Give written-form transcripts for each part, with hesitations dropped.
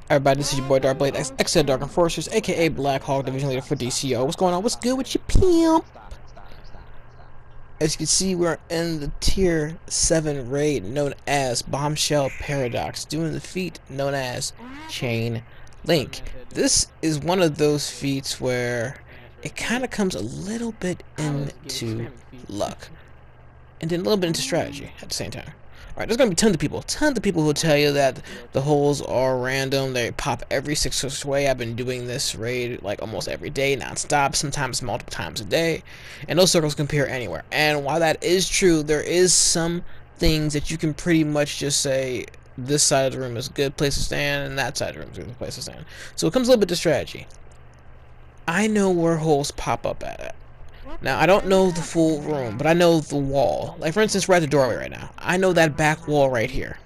Everybody, this is your boy DrkBLADExx, ex Dark Enforcers, aka Black Hawk Division Leader for DCUO. What's going on? What's good with you, pimp? As you can see, we're in the Tier 7 raid known as Bombshell Paradox, doing the feat known as Chain Link. This is one of those feats where it kind of comes a little bit into luck, and then a little bit into strategy at the same time. Alright, there's gonna be tons of people who will tell you that the holes are random, they pop every 6 way. I've been doing this raid like almost every day, non-stop, sometimes multiple times a day, and those circles can appear anywhere. And while that is true, there is some things that you can pretty much just say, this side of the room is a good place to stand, and that side of the room is a good place to stand. So it comes a little bit to strategy. I know where holes pop up at. Now, I don't know the full room, but I know the wall. Like, for instance, we're at the doorway right now. I know that back wall right here.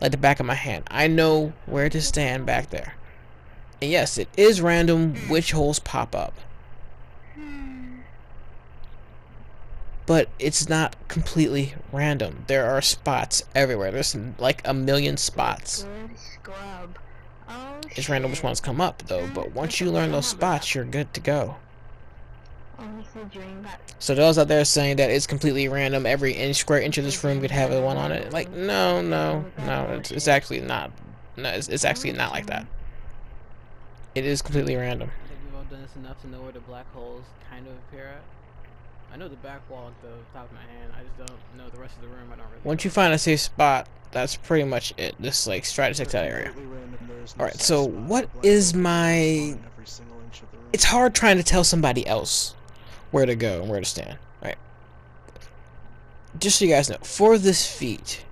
Like the back of my hand. I know where to stand back there. And yes, it is random which holes pop up. But it's not completely random. There are spots everywhere. There's like a million spots. It's random which ones come up, though. But once you learn those spots, you're good to go. So those out there saying that it's completely random, every square inch of this room could have a one on it, like, no, it's actually not. No, it's actually not like that. It is completely random. I think we've all done this enough to know where the black holes kind of appear at. I know the back wall at the top of my hand. I just don't know the rest of the room. I don't really. Once you find a safe spot, that's pretty much it. Just like try to check that area. Alright, so what is my... It's hard trying to tell somebody else where to go and where to stand. Right. Just so you guys know, for this feat,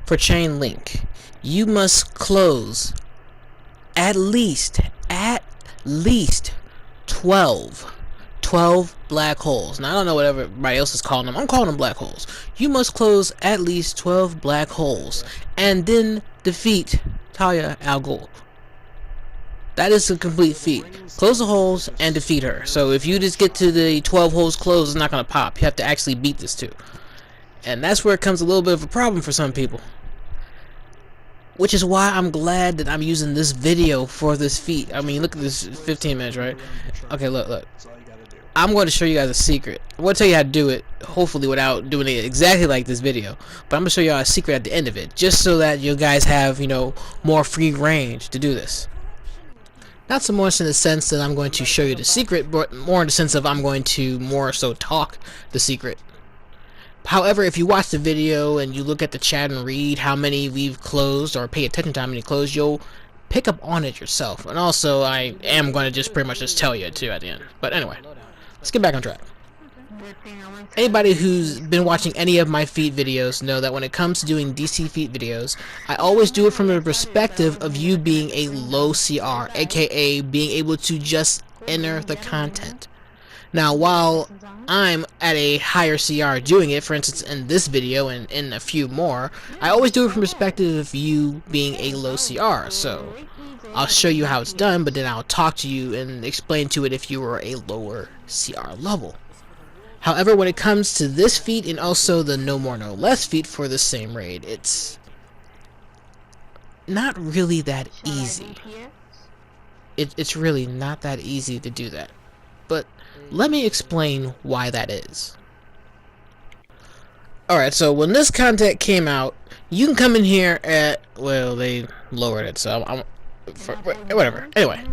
for Chain Link, you must close at least 12 black holes. Now, I don't know what everybody else is calling them. I'm calling them black holes. You must close at least 12 black holes and then defeat Talia al Ghul. That is a complete feat. Close the holes and defeat her. So if you just get to the 12 holes closed, it's not going to pop. You have to actually beat this too. And that's where it comes a little bit of a problem for some people. Which is why I'm glad that I'm using this video for this feat. I mean, look at this, 15 minutes, right? Okay, look. I'm going to show you guys a secret. I'm going to tell you how to do it, hopefully without doing it exactly like this video. But I'm going to show you a secret at the end of it, just so that you guys have, you know, more free range to do this. Not so much in the sense that I'm going to show you the secret, but more in the sense of I'm going to more so talk the secret. However, if you watch the video and you look at the chat and read how many we've closed, or pay attention to how many closed, you'll pick up on it yourself. And also, I am going to just pretty much just tell you too at the end. But anyway, let's get back on track. Anybody who's been watching any of my feat videos know that when it comes to doing DC feat videos, I always do it from the perspective of you being a low CR, aka being able to just enter the content. Now, while I'm at a higher CR doing it, for instance in this video and in a few more, I always do it from the perspective of you being a low CR. So I'll show you how it's done, but then I'll talk to you and explain to it if you were a lower CR level. However, when it comes to this feat and also the No More No Less feat for the same raid, it's not really that easy. It's really not that easy to do that. But let me explain why that is. Alright, so when this content came out, you can come in here at, well, they lowered it, so whatever. Anyway,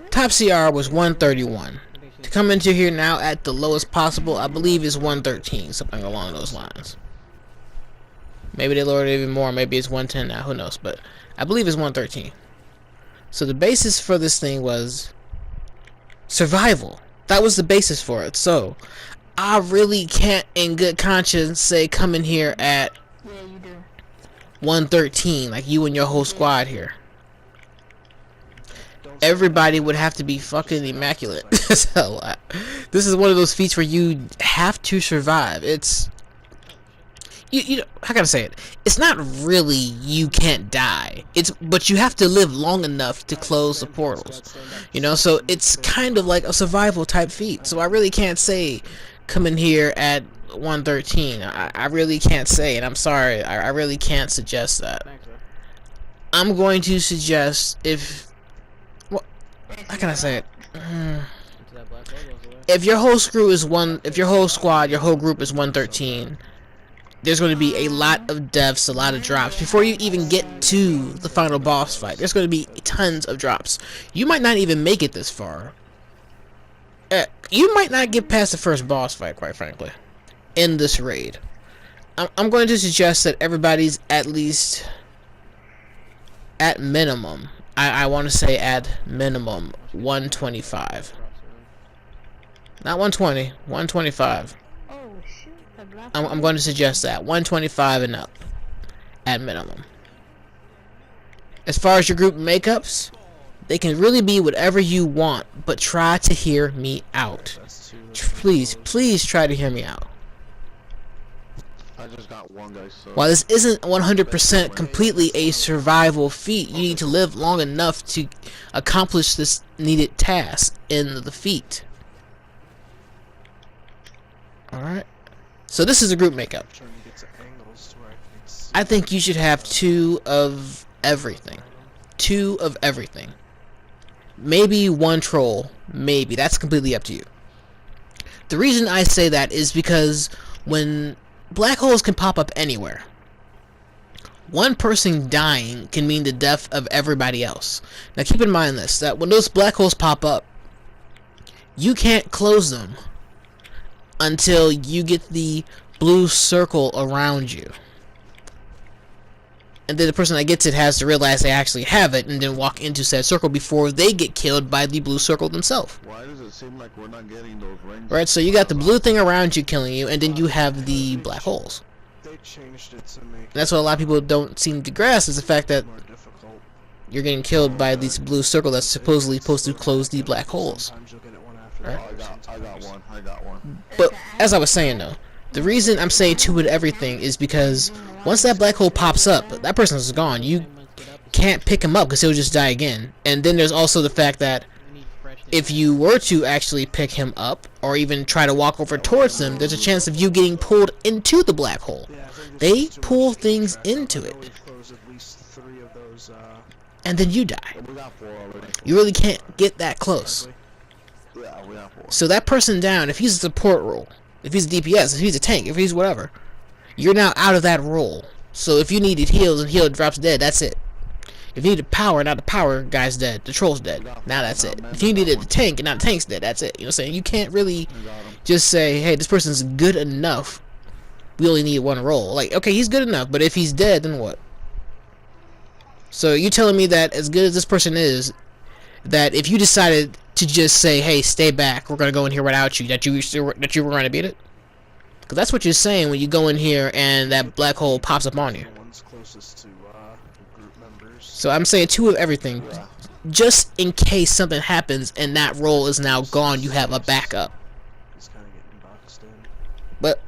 top CR was 131. To come into here now at the lowest possible, I believe is 113, something along those lines. Maybe they lowered it even more, maybe it's 110 now, who knows, but I believe it's 113. So the basis for this thing was survival. That was the basis for it. So I really can't in good conscience say come in here at 113 like you and your whole squad here. Everybody would have to be fucking immaculate. So, this is one of those feats where you have to survive. It's you know, how can I say it? It's not really you can't die. But you have to live long enough to close the portals. You know, so it's kind of like a survival type feat. So I really can't say come in here at 113. I really can't say, and I'm sorry. I really can't suggest that. I'm going to suggest what? How can I say it? If your whole screw is if your whole squad, your whole group is 113, there's going to be a lot of deaths, a lot of drops before you even get to the final boss fight. There's going to be tons of drops. You might not even make it this far. You might not get past the first boss fight, quite frankly, in this raid. I'm going to suggest that everybody's at least, at minimum, I want to say at minimum 125. Not 120, 125. I'm going to suggest that 125 and up at minimum. As far as your group makeups, they can really be whatever you want, but try to hear me out. Please try to hear me out. I just got one guy, so While this isn't 100% completely a survival feat, you need to live long enough to accomplish this needed task in the feat. Alright. So this is a group makeup. I think you should have 2 of everything. 2 of everything. Maybe 1 troll. Maybe. That's completely up to you. The reason I say that is because when black holes can pop up anywhere, 1 person dying can mean the death of everybody else. Now keep in mind this, that when those black holes pop up, you can't close them until you get the blue circle around you. And then the person that gets it has to realize they actually have it and then walk into said circle before they get killed by the blue circle themselves. why does it seem like we're not getting those rings? Right, so you got the blue thing around you killing you, and then you have the black holes. They changed it to make And that's what a lot of people don't seem to grasp, is the fact that it more difficult. you're getting killed by this blue circle that's supposedly supposed to close the black holes. Sometimes you'll get it one after Right. the other, I got sometimes. one. I got one. But as I was saying though, the reason I'm saying 2 with everything is because once that black hole pops up, that person's gone. You can't pick him up because he'll just die again. And then there's also the fact that if you were to actually pick him up or even try to walk over towards him, there's a chance of you getting pulled into the black hole. Yeah, I think They there's too pull much things track. I into know it, we've closed at least 3 of those, and then you die. We got 4 already. You really can't get that close. Yeah, we got 4. So that person down, if he's a support role, if he's a DPS, if he's a tank, if he's whatever, you're now out of that role. So if you needed heals and heal drops dead, that's it. If you needed power, now the power guy's dead, the troll's dead. Now that's it. If you needed the tank and now the tank's dead, that's it. You know what I'm saying? You can't really just say, hey, this person's good enough. We only need 1 role. Like, okay, he's good enough, but if he's dead, then what? So you telling me that as good as this person is, that if you decided to just say, hey, stay back, we're gonna go in here without you, that you were gonna beat it? Because that's what you're saying when you go in here and that black hole pops up on you. the ones closest to group members. So I'm saying 2 of everything, just in case something happens and that role is now gone, you have a backup. He's kind of getting boxed in. But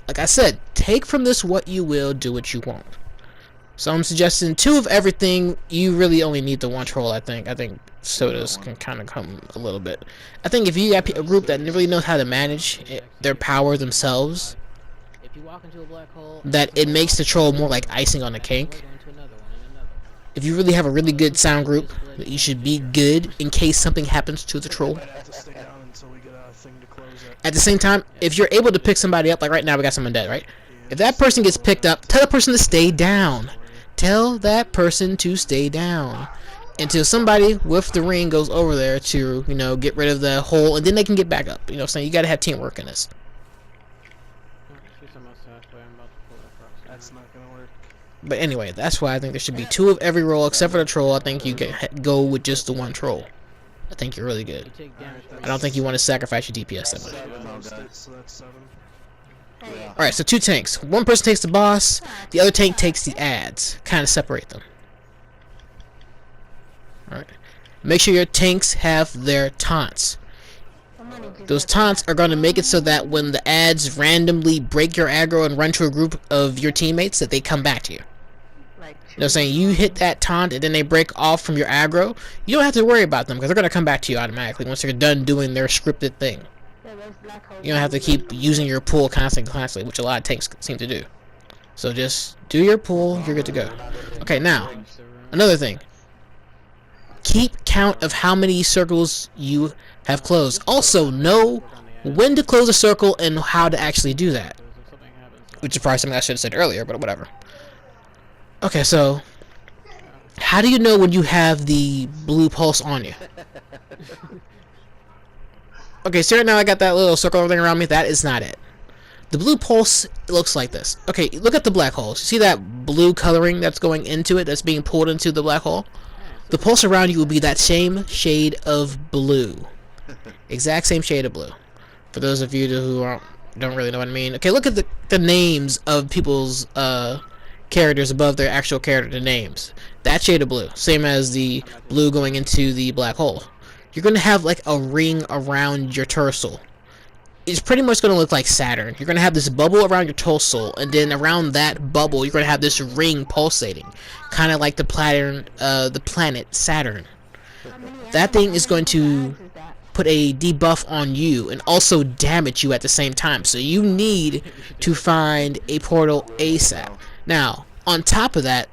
like I said, take from this what you will, do what you want. So I'm suggesting 2 of everything. You really only need the 1 troll. I think sodas can kind of come a little bit. I think if you got a group that really knows how to manage their power themselves, If you walk into a black hole, that it makes the troll more like icing on the cake. If you really have a really good sound group, you should be good in case something happens to the troll. Might have to stay down until we get a thing to close it. At the same time, if you're able to pick somebody up, like right now we got someone dead, right? If that person gets picked up, tell the person to stay down. Tell that person to stay down until somebody with the ring goes over there to, you know, get rid of the hole, and then they can get back up. You know what I'm saying? You gotta have teamwork in this. That's not gonna work. But anyway, that's why I think there should be 2 of every role except for the troll. I think you can go with just the 1 troll. I think you're really good. I don't think you want to sacrifice your DPS that much. So that's 7. Alright, so 2 tanks. 1 person takes the boss, the other tank takes the ads. Kind of separate them. Alright. Make sure your tanks have their taunts. Those taunts are going to make it so that when the ads randomly break your aggro and run to a group of your teammates, that they come back to you. You know what I'm saying? You hit that taunt and then they break off from your aggro, you don't have to worry about them because they're going to come back to you automatically once they're done doing their scripted thing. You don't have to keep using your pull constantly, which a lot of tanks seem to do. So just do your pull, you're good to go. Okay, now, Another thing. Keep count of how many circles you have closed. Also, know when to close a circle and how to actually do that. Which is probably something I should have said earlier, but whatever. Okay, so how do you know when you have the blue pulse on you? Okay, so right now I got that little circle thing around me. That is not it. The blue pulse looks like this. Okay, look at the black holes. See that blue coloring that's going into it, that's being pulled into the black hole? The pulse around you will be that same shade of blue. Exact same shade of blue. For those of you who don't really know what I mean. Okay, look at the names of people's characters above their actual character names. That shade of blue. Same as the blue going into the black hole. You're going to have like a ring around your torso. It's pretty much going to look like Saturn. You're going to have this bubble around your torso, and then around that bubble, you're going to have this ring pulsating, kind of like the planet Saturn. That thing is going to put a debuff on you and also damage you at the same time. So you need to find a portal ASAP. Now, on top of that,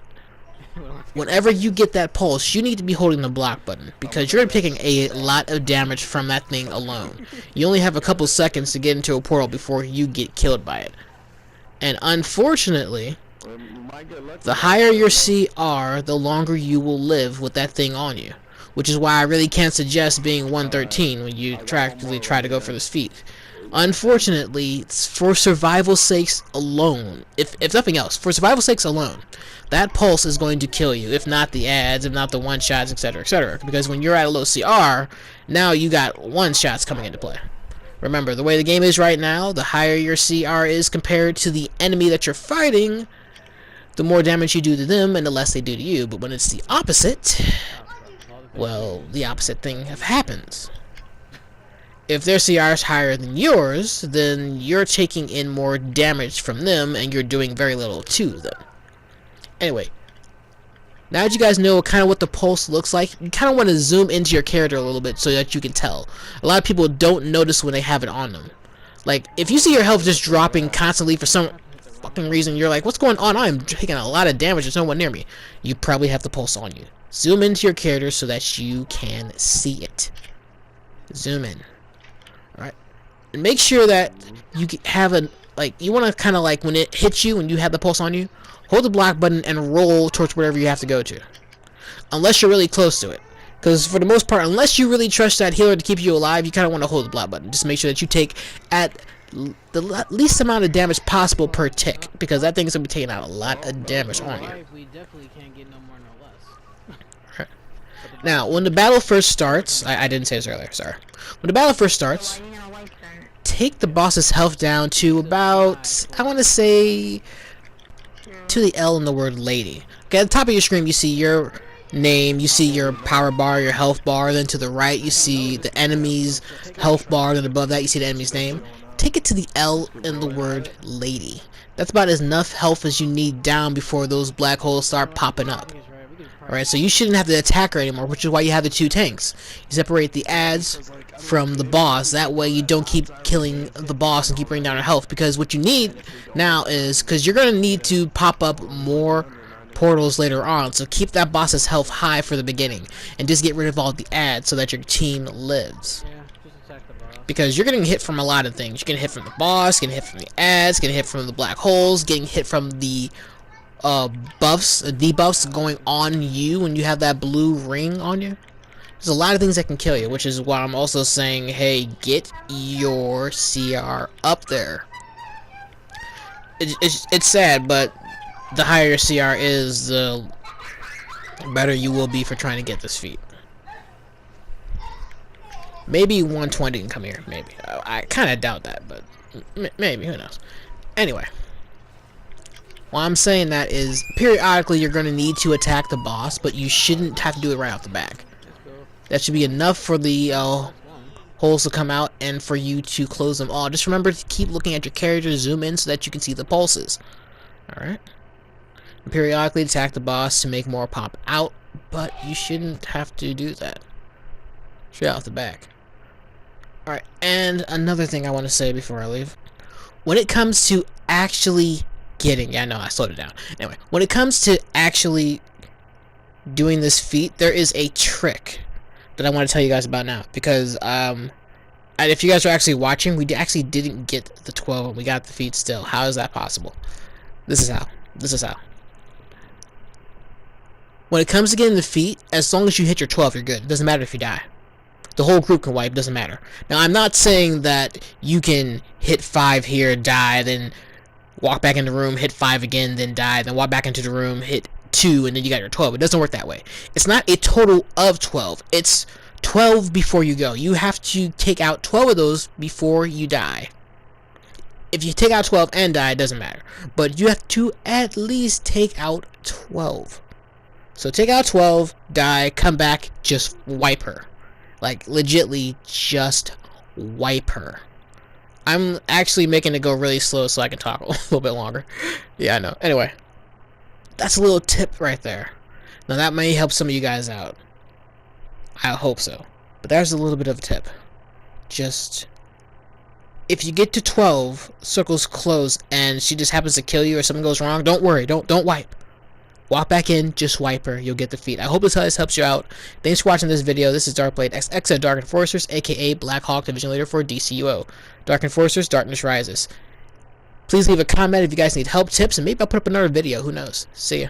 whenever you get that pulse, you need to be holding the block button, because you're taking a lot of damage from that thing alone. You only have a couple seconds to get into a portal before you get killed by it. And unfortunately, the higher your CR, the longer you will live with that thing on you. Which is why I really can't suggest being 113 when you practically try to go for this feat. Unfortunately, for survival sakes alone, if nothing else, for survival sakes alone, that pulse is going to kill you, if not the ads, if not the one-shots, etc., etc. Because when you're at a low CR, now you got one-shots coming into play. Remember, the way the game is right now, the higher your CR is compared to the enemy that you're fighting, the more damage you do to them, and the less they do to you. But when it's the opposite, well, the opposite thing happens. If their CR is higher than yours, then you're taking in more damage from them, and you're doing very little to them. Anyway, now that you guys know kind of what the pulse looks like, you kind of want to zoom into your character a little bit so that you can tell. A lot of people don't notice when they have it on them. Like, if you see your health just dropping constantly for some fucking reason, you're like, what's going on? I'm taking a lot of damage, there's no one near me. You probably have the pulse on you. Zoom into your character so that you can see it. Zoom in. Alright. And make sure that you have a, like, you want to kind of like, when it hits you and you have the pulse on you, hold the block button and roll towards wherever you have to go to. Unless you're really close to it. Because for the most part, unless you really trust that healer to keep you alive, you kind of want to hold the block button. Just make sure that you take at the least amount of damage possible per tick. Because that thing's going to be taking out a lot of damage on you. We definitely can't get no more, no less. Now, when the battle first starts, I didn't say this earlier, sorry. When the battle first starts, take the boss's health down to about, I want to say, to the L in the word lady. Okay, at the top of your screen you see your name, you see your power bar, your health bar, then to the right you see the enemy's health bar, then above that you see the enemy's name. Take it to the L in the word lady. That's about enough health as you need down before those black holes start popping up. Alright, so you shouldn't have to attack her anymore, which is why you have the two tanks. You separate the ads from the boss, that way you don't keep killing the boss and keep bringing down her health, because what you need now is, because you're going to need to pop up more portals later on, so keep that boss's health high for the beginning, and just get rid of all the ads so that your team lives. Because you're getting hit from a lot of things. You're getting hit from the boss, getting hit from the ads, getting hit from the black holes, getting hit from the debuffs going on you when you have that blue ring on you. There's a lot of things that can kill you, which is why I'm also saying, hey, get your CR up there. It's sad, but the higher your CR is, the better you will be for trying to get this feat. Maybe 120 can come here, maybe. I kind of doubt that, but maybe, who knows. Anyway. Why I'm saying that is, periodically you're going to need to attack the boss, but you shouldn't have to do it right off the back. That should be enough for the holes to come out and for you to close them all. Just remember to keep looking at your character, zoom in so that you can see the pulses. Alright? Periodically attack the boss to make more pop out, but you shouldn't have to do that. Straight off the back. Alright, and another thing I want to say before I leave. When it comes to actually getting, yeah, no, I slowed it down. Anyway, when it comes to actually doing this feat, there is a trick that I want to tell you guys about now, because and if you guys are actually watching, we actually didn't get the 12, we got the feat still. How is that possible? This is how. When it comes to getting the feat, as long as you hit your 12, you're good. It doesn't matter if you die. The whole group can wipe, doesn't matter. Now, I'm not saying that you can hit 5 here, die, then walk back in the room, hit 5 again, then die, then walk back into the room, hit 2, and then you got your 12. It doesn't work that way. It's not a total of 12. It's 12 before you go. You have to take out 12 of those before you die. If you take out 12 and die, it doesn't matter. But you have to at least take out 12. So take out 12, die, come back, just wipe her. Like, legitly, just wipe her. I'm actually making it go really slow so I can talk a little bit longer. Yeah, I know. Anyway, that's a little tip right there. Now, that may help some of you guys out. I hope so. But there's a little bit of a tip. Just, if you get to 12, circles close, and she just happens to kill you or something goes wrong, don't worry. Don't wipe. Walk back in, just wipe her, you'll get the feat. I hope this helps you out. Thanks for watching this video. This is DrkBLADExx of Dark Enforcers, aka Black Hawk Division Leader for DCUO. Dark Enforcers, Darkness Rises. Please leave a comment if you guys need help, tips, and maybe I'll put up another video. Who knows? See ya.